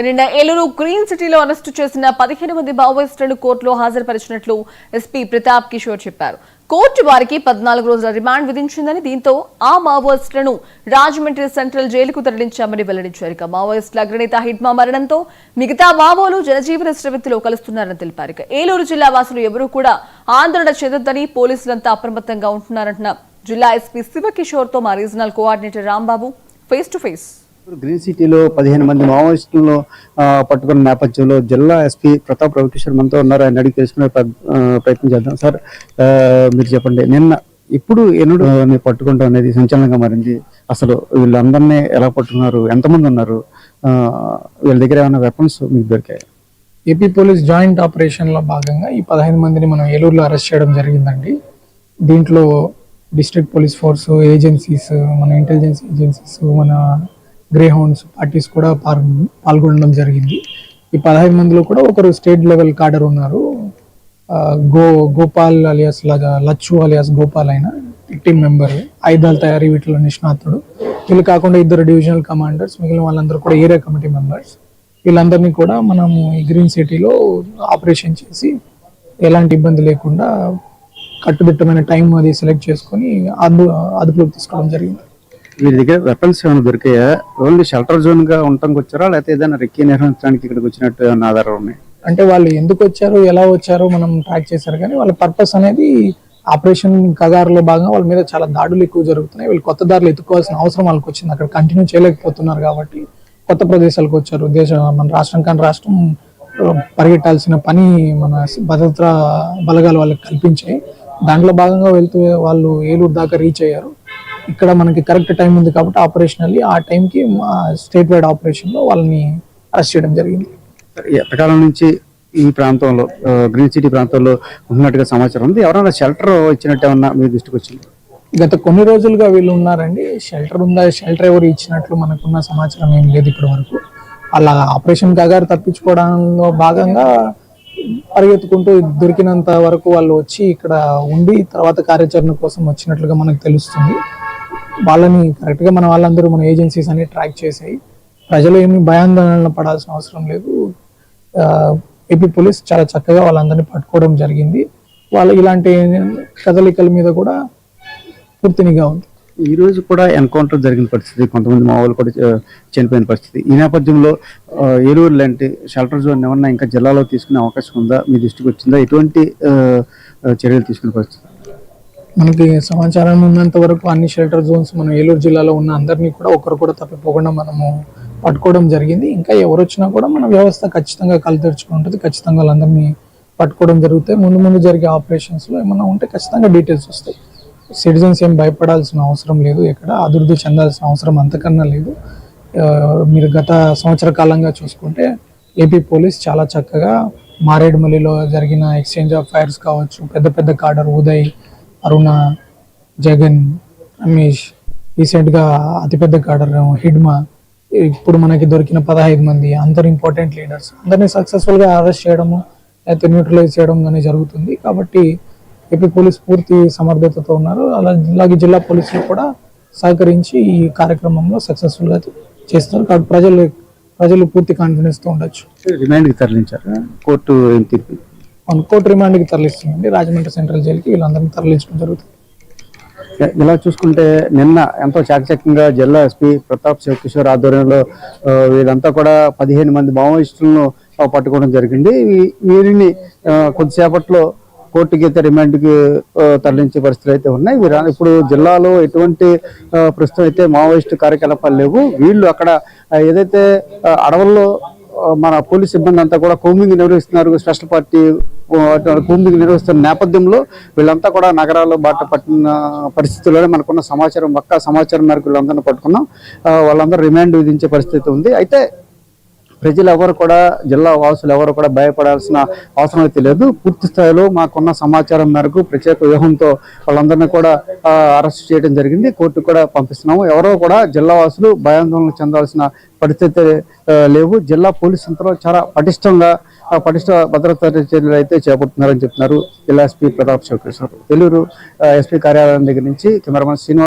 నిన్న ఏలూరు గ్రీన్ సిటీలో అరెస్టు చేసిన 15 మంది మావోయిస్టులను కోర్టులో హాజరుపరిచినట్లు ఎస్పీ ప్రతాప్ కిషోర్ చెప్పారు. కోర్టు వారికి 14 రోజుల రిమాండ్ విధించిందని, దీంతో ఆ మావోయిస్టులను రాజమండ్రి సెంట్రల్ జైలుకు తరలించామని వెల్లడించారు. మావోయిస్టుల అగ్రనేత హిడ్మా మరణంతో మిగతా మావోలు జనజీవన స్రవంతిలో కలుస్తున్నారని తెలిపారు. ఏలూరు జిల్లా వాసులు ఎవరూ కూడా ఆందోళన చెందొద్దని పోలీసులంతా అప్రమత్తంగా ఉంటున్నారంటున్న జిల్లా ఎస్పీ శివకిషోర్ తో మా regional coordinator Rambabu face to face. Green సిటీలో 15 మంది మావోయిస్టులను పట్టుకున్న నేపథ్యంలో జిల్లా ఎస్పీ ప్రతాప్ రవికిషోర్ మనతో ఉన్నారు. ఆయన అడిగి తెలుసుకునే ప్రయత్నం చేద్దాం. సార్, మీరు చెప్పండి, నిన్న ఇప్పుడు ఎన్నుడు పట్టుకుంటాం అనేది సంచలనంగా మారింది. అసలు వీళ్ళందరినీ ఎలా పట్టుకున్నారు, ఎంతమంది ఉన్నారు, వీళ్ళ దగ్గర ఏమైనా వెపన్స్ మీకు దొరికాయి? ఏపీ పోలీస్ జాయింట్ ఆపరేషన్ లో భాగంగా ఈ 15 మందిని మనం ఏలూరులో అరెస్ట్ చేయడం జరిగిందండి. దీంట్లో డిస్ట్రిక్ట్ పోలీస్ ఫోర్స్, ఏజెన్సీస్, మన ఇంటెలిజెన్స్ ఏజెన్సీస్, మన గ్రే హౌండ్స్ పార్టీస్ కూడా పాల్గొనడం జరిగింది. ఈ 15 మందిలో కూడా ఒకరు స్టేట్ లెవెల్ కాడర్ ఉన్నారు. గోపాల్ అలియాస్ లచ్చు అలియాస్ గోపాల్ అయిన టీమ్ మెంబర్, ఆయుధాల తయారీ వీటిలో నిష్ణాతుడు. వీళ్ళు కాకుండా 2 డివిజనల్ కమాండర్స్, మిగిలిన వాళ్ళందరూ కూడా ఏరియా కమిటీ మెంబర్స్. వీళ్ళందరినీ కూడా మనము ఈ గ్రీన్ సిటీలో ఆపరేషన్ చేసి ఎలాంటి ఇబ్బంది లేకుండా కట్టుదిట్టమైన టైం అది సెలెక్ట్ చేసుకొని అదుపులోకి తీసుకోవడం జరిగింది. వీరి దగ్గర వెపన్స్ ఏమైనా దొరికాయా? ఓన్లీ షెల్టర్ జోన్ గా ఉండటానికి వచ్చారా, లేకపోతే ఏదైనా రెక్కీ నిర్వహించడానికి ఇక్కడికి వచ్చినట్టు ఏమైనా ఆధారాలు ఉన్నాయి? అంటే వాళ్ళు ఎందుకు వచ్చారు, ఎలా వచ్చారో మనం ట్రాక్ చేశారు, కానీ వాళ్ళ పర్పస్ అనేది ఆపరేషన్ కగారులో భాగంగా వాళ్ళ మీద చాలా దాడులు ఎక్కువ జరుగుతున్నాయి. వీళ్ళు కొత్త దారులు ఎత్తుకోవాల్సిన అవసరం వాళ్ళకి వచ్చింది. అక్కడ కంటిన్యూ చేయలేకపోతున్నారు కాబట్టి కొత్త ప్రదేశాలకు వచ్చారు. మన రాష్ట్రం కానీ రాష్ట్రం పరిగెట్టాల్సిన పని మన భద్రతా బలగాలు వాళ్ళకి కల్పించాయి. దాంట్లో భాగంగా వెళ్తూ వాళ్ళు ఏలూరు దాకా రీచ్ అయ్యారు. ఇక్కడ మనకి కరెక్ట్ టైం ఉంది కాబట్టి ఆపరేషనల్లీ ఆ టైంకి స్టేట్ వైడ్ ఆపరేషన్లో వాళ్ళని అరెస్ట్ చేయడం జరిగింది. ఎంతకాలం నుంచి ఈ ప్రాంతంలో, గ్రీన్ సిటీ ప్రాంతంలో ఉన్నట్టుగా సమాచారం ఉంది? ఎవరైనా షెల్టర్ ఇచ్చినట్టు ఏమన్నా మీ దృష్టికి వచ్చింది? గత కొన్ని రోజులుగా వీళ్ళు ఉన్నారండి. షెల్టర్ ఉందా, షెల్టర్ ఎవరు ఇచ్చినట్లు మనకున్న సమాచారం ఏం లేదు ఇప్పటి వరకు. అలా ఆపరేషన్ కగారు తప్పించుకోవడంలో భాగంగా పరిగెత్తుకుంటూ దొరికినంత వరకు వాళ్ళు వచ్చి ఇక్కడ ఉండి తర్వాత కార్యాచరణ కోసం వచ్చినట్లుగా మనకు తెలుస్తుంది. వాళ్ళని కరెక్ట్గా వాళ్ళందరూ మన ఏజెన్సీస్ అన్ని ట్రాక్ చేసాయి. ప్రజలు ఏమి భయాందోళన పడాల్సిన అవసరం లేదు. ఏపీ పోలీస్ చాలా చక్కగా వాళ్ళందరినీ పట్టుకోవడం జరిగింది. వాళ్ళు ఇలాంటి కదలికల మీద కూడా పూర్తి నిఘా ఉంది. ఈ రోజు కూడా ఎన్కౌంటర్ జరిగిన పరిస్థితి, కొంతమంది మావోలు కూడా చనిపోయిన పరిస్థితి. ఈ నేపథ్యంలో ఏలూరు లాంటి షెల్టర్ జోన్ ఏమన్నా ఇంకా జిల్లాలో తీసుకునే అవకాశం ఉందా, మీ దృష్టికి వచ్చిందా? ఎటువంటి చర్యలు తీసుకునే పరిస్థితి? మనకి సమాచారం ఉన్నంత వరకు అన్ని షెల్టర్ జోన్స్ మనం ఏలూరు జిల్లాలో ఉన్న అందరినీ కూడా ఒకరు కూడా తప్పిపోకుండా మనము పట్టుకోవడం జరిగింది. ఇంకా ఎవరు వచ్చినా కూడా మన వ్యవస్థ ఖచ్చితంగా కళ్ళు తెరుచుకుంటుంది. ఖచ్చితంగా వాళ్ళందరినీ పట్టుకోవడం జరుగుతాయి. ముందు జరిగే ఆపరేషన్స్లో ఏమన్నా ఉంటే ఖచ్చితంగా డీటెయిల్స్ వస్తాయి. సిటిజన్స్ ఏం భయపడాల్సిన అవసరం లేదు, ఎక్కడ అభివృద్ధి చెందాల్సిన అవసరం అంతకన్నా లేదు. మీరు గత సంవత్సర కాలంగా చూసుకుంటే ఏపీ పోలీస్ చాలా చక్కగా మారేడుమల్లిలో జరిగిన ఎక్స్చేంజ్ ఆఫ్ ఫైర్స్ కావచ్చు, పెద్ద కాడర్ ఉదయ్, అరుణ, జగన్, రమేష్, రీసెంట్గా అతిపెద్ద కాడర్ హిడ్మా, ఇప్పుడు మనకి దొరికిన 15 మంది అందరు ఇంపార్టెంట్ లీడర్స్ అందరినీ సక్సెస్ఫుల్గా అరెస్ట్ చేయడము లేకపోతే న్యూట్రలైజ్ చేయడం కానీ జరుగుతుంది. కాబట్టి ఏపీ పోలీస్ పూర్తి సమర్థతతో ఉన్నారు. అలాగే జిల్లా పోలీసులు కూడా సహకరించి ఈ కార్యక్రమంలో సక్సెస్ఫుల్గా చేస్తున్నారు. కాబట్టి ప్రజలు పూర్తి కాన్ఫిడెన్స్తో ఉండొచ్చు. రిమాండ్కి తరలించారు, కోర్టు కోర్టు రిమాండ్కి తరలిస్తుందండి. రాజమండ్రి సెంట్రల్ జైలుకి వీళ్ళందరినీ తరలించడం జరుగుతుంది. ఇలా చూసుకుంటే నిన్న ఎంతో చాకచక్యంగా జిల్లా ఎస్పీ ప్రతాప్ శివకిషోర్ ఆధ్వర్యంలో వీళ్ళంతా కూడా 15 మంది మావోయిస్టులను పట్టుకోవడం జరిగింది. వీరిని కొద్దిసేపట్లో కోర్టుకి అయితే రిమాండ్కి తరలించే పరిస్థితులు అయితే ఉన్నాయి. ఇప్పుడు జిల్లాలో ఎటువంటి ప్రస్తుతం అయితే మావోయిస్టు కార్యకలాపాలు లేవు. వీళ్ళు అక్కడ ఏదైతే అడవుల్లో మన పోలీస్ సిబ్బంది అంతా కూడా కోంబింగ్ నిర్వహిస్తున్నారు, స్పెషల్ పార్టీ కోంబింగ్ నిర్వహిస్తున్న నేపథ్యంలో వీళ్ళంతా కూడా నగరాల్లో బాట పట్టిన పరిస్థితుల్లోనే మనకున్న సమాచారం మేరకు వీళ్ళందరినీ పట్టుకున్నాం. వాళ్ళందరూ రిమాండ్ విధించే పరిస్థితి ఉంది. అయితే ప్రజలు ఎవరు కూడా, జిల్లా వాసులు ఎవరు కూడా భయపడాల్సిన అవసరం అయితే లేదు. పూర్తి స్థాయిలో మాకున్న సమాచారం మేరకు ప్రత్యేక వ్యూహంతో వాళ్ళందరినీ కూడా అరెస్ట్ చేయడం జరిగింది. కోర్టు కూడా పంపిస్తున్నాము. ఎవరో కూడా జిల్లా వాసులు భయాందోళన చెందాల్సిన పరిస్థితి లేవు. జిల్లా పోలీసు యంత్రం చాలా పటిష్ట భద్రతా చర్యలు అయితే చేపడుతున్నారని చెప్తున్నారు జిల్లా ఎస్పీ ప్రతాప్ శివకిషోర్. ఏలూరు ఎస్పీ కార్యాలయం దగ్గర నుంచి కెమెరామెన్ శ్రీనివాస్.